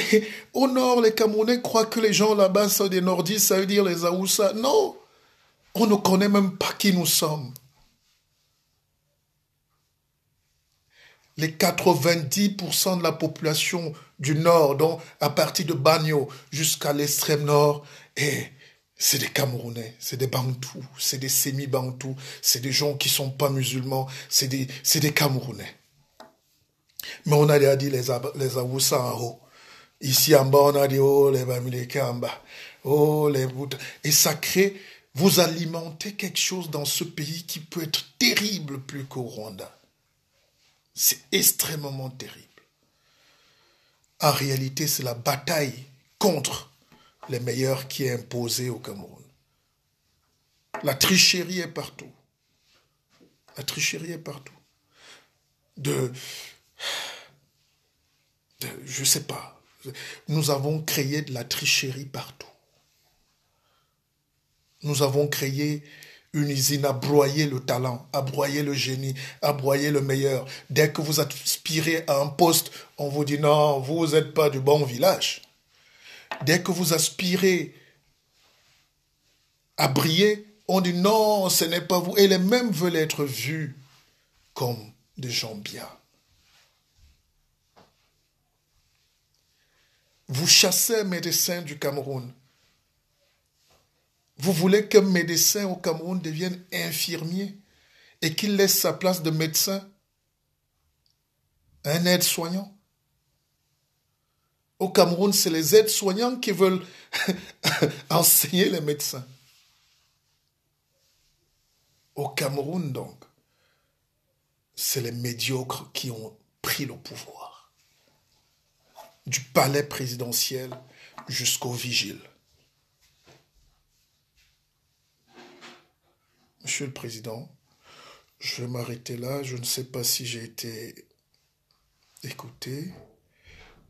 A: Au nord, les Camerounais croient que les gens là-bas sont des nordistes, ça veut dire les Aoussa. Non, on ne connaît même pas qui nous sommes. Les 90% de la population du nord, donc à partir de Bagno jusqu'à l'extrême nord, c'est des Camerounais, c'est des Bantous, c'est des semi-Bantous, c'est des gens qui ne sont pas musulmans, c'est des Camerounais. Mais on a déjà dit les Awoussa en haut. Ici en bas, on a dit, oh, les Bamileke en bas. Oh, les Bouddhas. Et ça crée, vous alimentez quelque chose dans ce pays qui peut être terrible plus qu'au Rwanda. C'est extrêmement terrible. En réalité, c'est la bataille contre les meilleurs qui est imposée au Cameroun. La tricherie est partout. La tricherie est partout. Je ne sais pas. Nous avons créé de la tricherie partout. Nous avons créé une usine à broyer le talent, à broyer le génie, à broyer le meilleur. Dès que vous aspirez à un poste, on vous dit non, vous n'êtes pas du bon village. Dès que vous aspirez à briller, on dit non, ce n'est pas vous. Et les mêmes veulent être vus comme des gens bien. Vous chassez un médecin du Cameroun. Vous voulez qu'un médecin au Cameroun devienne infirmier et qu'il laisse sa place de médecin à un aide-soignant. Au Cameroun, c'est les aides-soignants qui veulent enseigner les médecins. Au Cameroun, donc, c'est les médiocres qui ont pris le pouvoir. Du palais présidentiel jusqu'au vigile. Monsieur le Président, je vais m'arrêter là. Je ne sais pas si j'ai été écouté,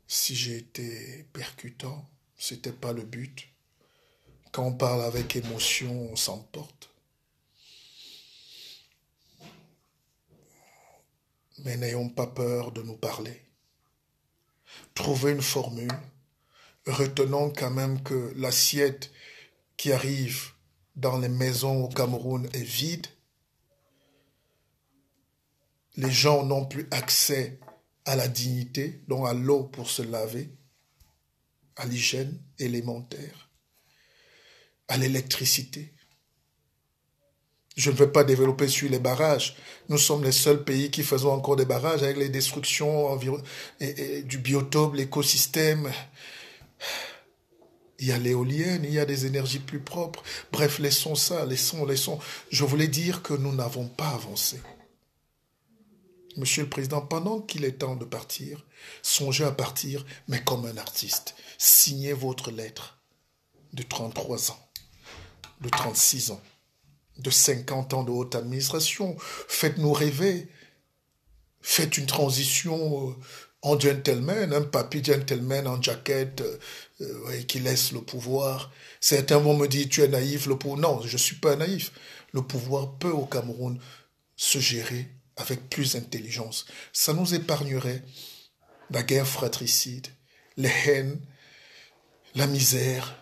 A: si j'ai été percutant. Ce n'était pas le but. Quand on parle avec émotion, on s'emporte. Mais n'ayons pas peur de nous parler. Trouvez une formule. Retenons quand même que l'assiette qui arrive dans les maisons au Cameroun est vide. Les gens n'ont plus accès à la dignité, donc à l'eau pour se laver, à l'hygiène élémentaire, à l'électricité. Je ne vais pas développer sur les barrages. Nous sommes les seuls pays qui faisons encore des barrages avec les destructions du biotope, l'écosystème. Il y a l'éolienne, il y a des énergies plus propres. Bref, laissons ça, laissons. Je voulais dire que nous n'avons pas avancé. Monsieur le Président, pendant qu'il est temps de partir, songez à partir, mais comme un artiste. Signez votre lettre de 33 ans, de 36 ans, de 50 ans de haute administration. Faites-nous rêver. Faites une transition en gentleman, un papy gentleman en jaquette qui laisse le pouvoir. Certains vont me dire, tu es naïf, le pouvoir. Non, je ne suis pas naïf. Le pouvoir peut au Cameroun se gérer avec plus d'intelligence. Ça nous épargnerait la guerre fratricide, les haines, la misère.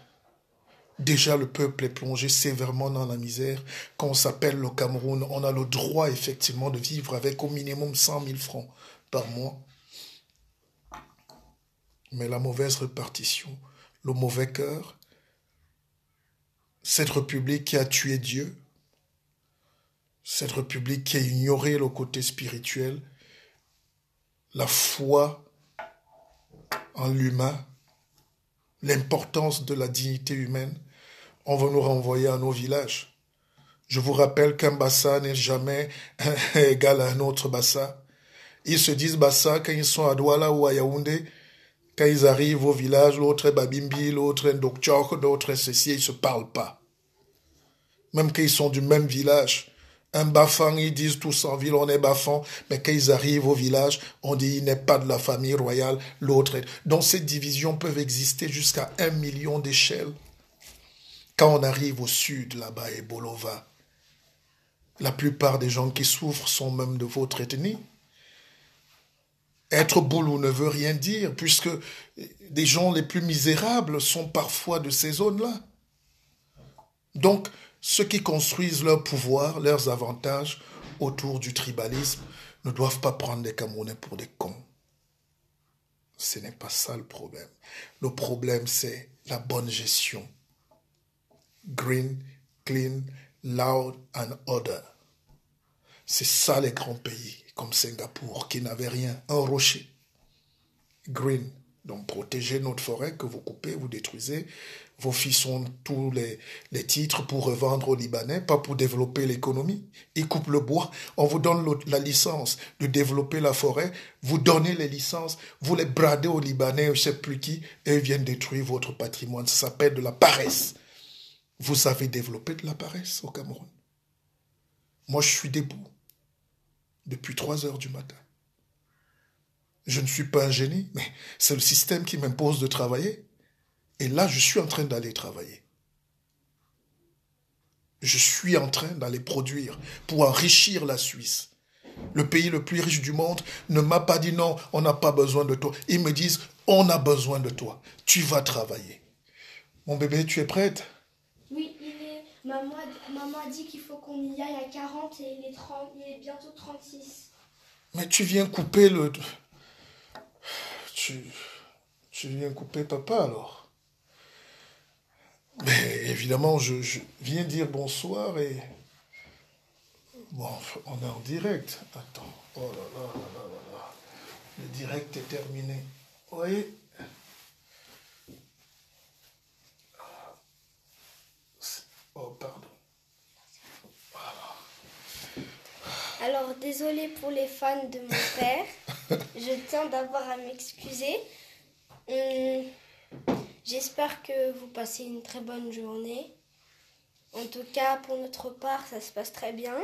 A: Déjà, le peuple est plongé sévèrement dans la misère. Quand on s'appelle le Cameroun, on a le droit effectivement de vivre avec au minimum 100 000 francs par mois. Mais la mauvaise répartition, le mauvais cœur, cette république qui a tué Dieu, cette république qui a ignoré le côté spirituel, la foi en l'humain, l'importance de la dignité humaine, on va nous renvoyer à nos villages. Je vous rappelle qu'un Bassa n'est jamais égal à un autre Bassa. Ils se disent Bassa quand ils sont à Douala ou à Yaoundé. Quand ils arrivent au village, l'autre est Babimbi, l'autre est Ndokchok, l'autre est ceci, ils ne se parlent pas. Même quand ils sont du même village. Un Bafang, ils disent tous en ville, on est Bafang, mais quand ils arrivent au village, on dit il n'est pas de la famille royale, l'autre est... Donc ces divisions peuvent exister jusqu'à 1 million d'échelles. Quand on arrive au sud, là-bas, et Bolova, la plupart des gens qui souffrent sont même de votre ethnie. Être boulou ne veut rien dire, puisque les gens les plus misérables sont parfois de ces zones-là. Donc, ceux qui construisent leur pouvoir, leurs avantages autour du tribalisme, ne doivent pas prendre les Camerounais pour des cons. Ce n'est pas ça le problème. Le problème, c'est la bonne gestion. Green, clean, loud and order. C'est ça les grands pays, comme Singapour, qui n'avaient rien. Un rocher. Green. Donc protégez notre forêt que vous coupez, vous détruisez. Vos fils ont tous les titres pour revendre aux Libanais, pas pour développer l'économie. Ils coupent le bois, on vous donne la licence de développer la forêt, vous donnez les licences, vous les bradez aux Libanais, je ne sais plus qui, et ils viennent détruire votre patrimoine. Ça s'appelle de la paresse. Vous avez développé de la paresse au Cameroun. Moi, je suis debout depuis 3 heures du matin. Je ne suis pas un génie, mais c'est le système qui m'impose de travailler. Et là, je suis en train d'aller travailler. Je suis en train d'aller produire pour enrichir la Suisse. Le pays le plus riche du monde ne m'a pas dit non, on n'a pas besoin de toi. Ils me disent, on a besoin de toi. Tu vas travailler. Mon bébé, tu es prête?
B: Oui, maman a dit qu'il faut qu'on y aille à 40 et il est bientôt 36.
A: Mais tu viens couper le... Tu viens couper papa alors. Mais évidemment, je viens dire bonsoir et... Bon, on est en direct. Attends. Oh là là là là là là. Le direct est terminé. Vous voyez? Oh, pardon.
B: Alors, désolé pour les fans de mon père. Je tiens d'abord à m'excuser. J'espère que vous passez une très bonne journée. En tout cas, pour notre part, ça se passe très bien.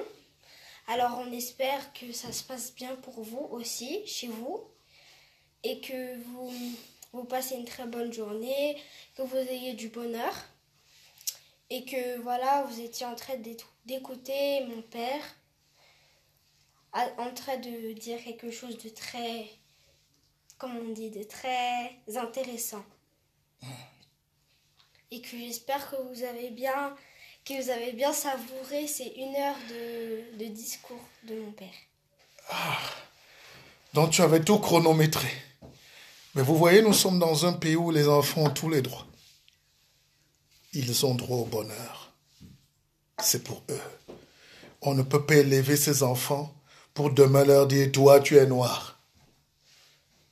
B: Alors, on espère que ça se passe bien pour vous aussi, chez vous. Et que vous passez une très bonne journée, que vous ayez du bonheur. Et que, voilà, vous étiez en train d'écouter mon père en train de dire quelque chose de très, comme on dit, de très intéressant. Et que j'espère que vous avez bien savouré ces 1 heure de discours de mon père.
A: Ah, donc tu avais tout chronométré. Mais vous voyez, nous sommes dans un pays où les enfants ont tous les droits. Ils ont droit au bonheur. C'est pour eux. On ne peut pas élever ces enfants pour demain leur dire, toi, tu es noir.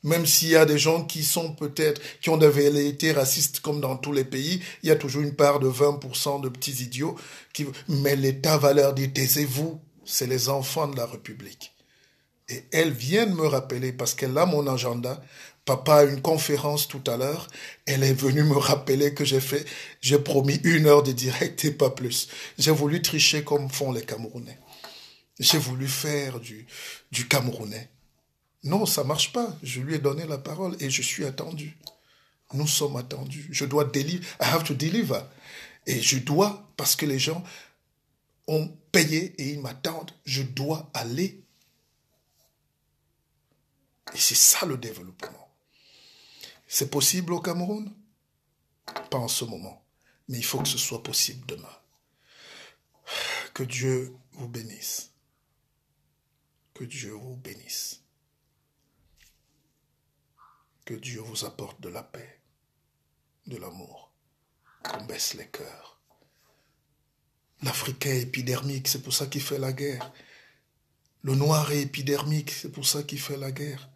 A: Même s'il y a des gens qui sont peut-être, qui ont des velléités racistes comme dans tous les pays, il y a toujours une part de 20% de petits idiots. Mais l'État va leur dire, taisez-vous, c'est les enfants de la République. Et elle vient de me rappeler, parce qu'elle a mon agenda, papa a une conférence tout à l'heure, elle est venue me rappeler que j'ai promis 1 heure de direct et pas plus. J'ai voulu tricher comme font les Camerounais. J'ai voulu faire du Camerounais. Non, ça marche pas. Je lui ai donné la parole et je suis attendu. Nous sommes attendus. Je dois deliver. I have to deliver. Et je dois, parce que les gens ont payé et ils m'attendent, je dois aller. Et c'est ça le développement. C'est possible au Cameroun? Pas en ce moment. Mais il faut que ce soit possible demain. Que Dieu vous bénisse. Que Dieu vous bénisse. Que Dieu vous apporte de la paix, de l'amour, qu'on baisse les cœurs. L'Africain est épidermique, c'est pour ça qu'il fait la guerre. Le noir est épidermique, c'est pour ça qu'il fait la guerre.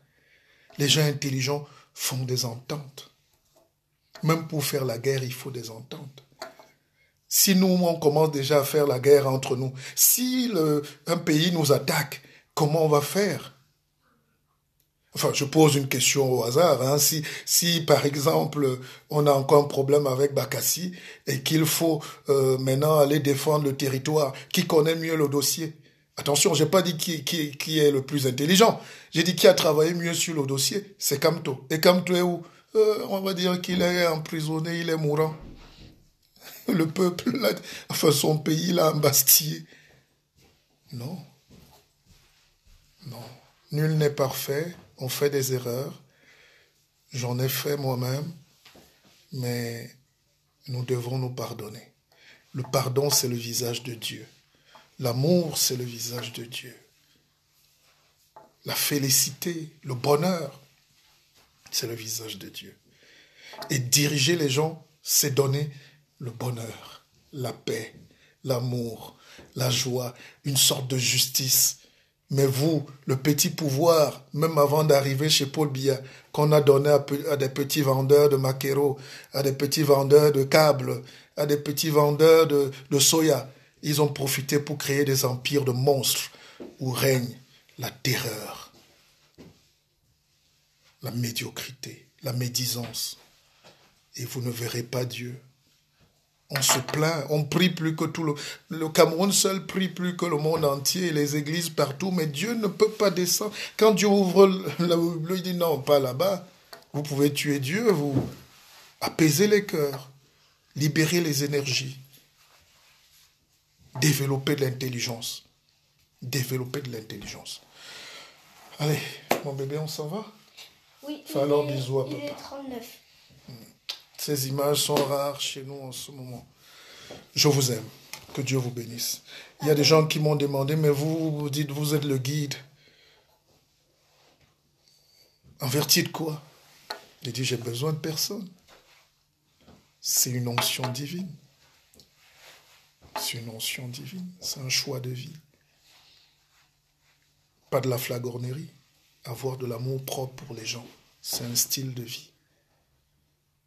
A: Les gens intelligents font des ententes. Même pour faire la guerre, il faut des ententes. Si nous, on commence déjà à faire la guerre entre nous, si un pays nous attaque, comment on va faire? Enfin, je pose une question au hasard. Hein. Si, par exemple, on a encore un problème avec Bakassi et qu'il faut maintenant aller défendre le territoire, qui connaît mieux le dossier? Attention, j'ai pas dit qui est le plus intelligent. J'ai dit qui a travaillé mieux sur le dossier, c'est Kamto. Et Kamto est où? On va dire qu'il est emprisonné, il est mourant. Le peuple, enfin son pays l'a embastillé. Non. Non. Nul n'est parfait. On fait des erreurs. J'en ai fait moi-même. Mais nous devons nous pardonner. Le pardon, c'est le visage de Dieu. L'amour, c'est le visage de Dieu. La félicité, le bonheur, c'est le visage de Dieu. Et diriger les gens, c'est donner le bonheur, la paix, l'amour, la joie, une sorte de justice. Mais vous, le petit pouvoir, même avant d'arriver chez Paul Biya, qu'on a donné à des petits vendeurs de maquereaux, à des petits vendeurs de câbles, à des petits vendeurs de soya, ils ont profité pour créer des empires de monstres où règne la terreur, la médiocrité, la médisance. Et vous ne verrez pas Dieu. On se plaint, on prie plus que tout le Cameroun seul prie plus que le monde entier, les églises partout, mais Dieu ne peut pas descendre. Quand Dieu ouvre la Bible, il dit non, pas là-bas. Vous pouvez tuer Dieu, vous apaiser les cœurs, libérer les énergies, développer de l'intelligence. Développer de l'intelligence. Allez, mon bébé, on s'en va?
B: Oui,
A: Fais alors bisous à
B: il est
A: papa.
B: 39.
A: Ces images sont rares chez nous en ce moment. Je vous aime. Que Dieu vous bénisse. Il y a des gens qui m'ont demandé, mais vous dites, vous êtes le guide. En vertu de quoi? J'ai dit, j'ai besoin de personne. C'est une onction divine. C'est une onction divine. C'est un choix de vie. Pas de la flagornerie. Avoir de l'amour propre pour les gens. C'est un style de vie.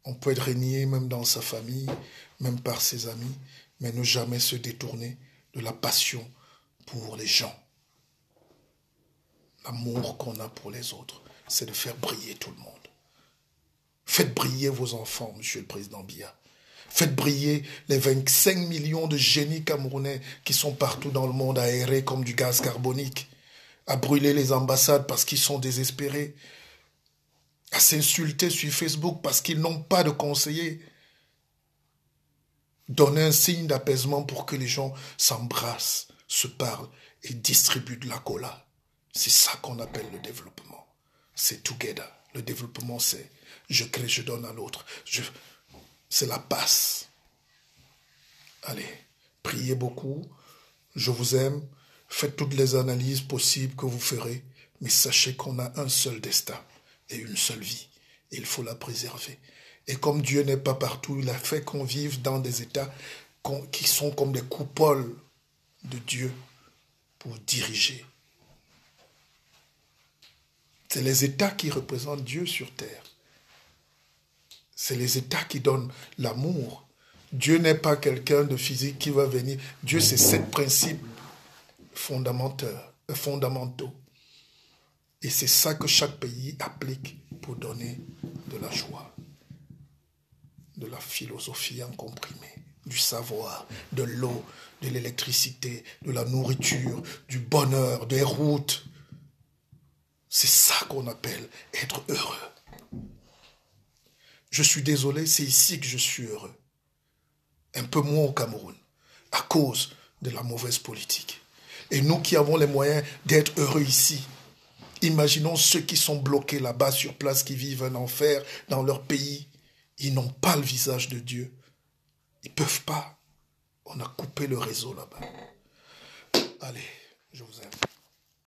A: On peut être régné même dans sa famille, même par ses amis, mais ne jamais se détourner de la passion pour les gens. L'amour qu'on a pour les autres, c'est de faire briller tout le monde. Faites briller vos enfants, Monsieur le Président Biya. Faites briller les 25 millions de génies camerounais qui sont partout dans le monde à errer comme du gaz carbonique, à brûler les ambassades parce qu'ils sont désespérés, à s'insulter sur Facebook parce qu'ils n'ont pas de conseillers. Donnez un signe d'apaisement pour que les gens s'embrassent, se parlent et distribuent de la cola. C'est ça qu'on appelle le développement. C'est together. Le développement, c'est je crée, je donne à l'autre. C'est la passe. Allez, priez beaucoup. Je vous aime. Faites toutes les analyses possibles que vous ferez. Mais sachez qu'on a un seul destin et une seule vie. Il faut la préserver. Et comme Dieu n'est pas partout, il a fait qu'on vive dans des états qui sont comme des coupoles de Dieu pour diriger. C'est les états qui représentent Dieu sur terre. C'est les états qui donnent l'amour. Dieu n'est pas quelqu'un de physique qui va venir. Dieu, c'est 7 principes fondamentaux. Et c'est ça que chaque pays applique pour donner de la joie, de la philosophie en comprimé, du savoir, de l'eau, de l'électricité, de la nourriture, du bonheur, des routes. C'est ça qu'on appelle être heureux. Je suis désolé, c'est ici que je suis heureux. Un peu moins au Cameroun, à cause de la mauvaise politique. Et nous qui avons les moyens d'être heureux ici, imaginons ceux qui sont bloqués là-bas sur place, qui vivent un enfer dans leur pays. Ils n'ont pas le visage de Dieu. Ils ne peuvent pas. On a coupé le réseau là-bas. Allez, je vous aime.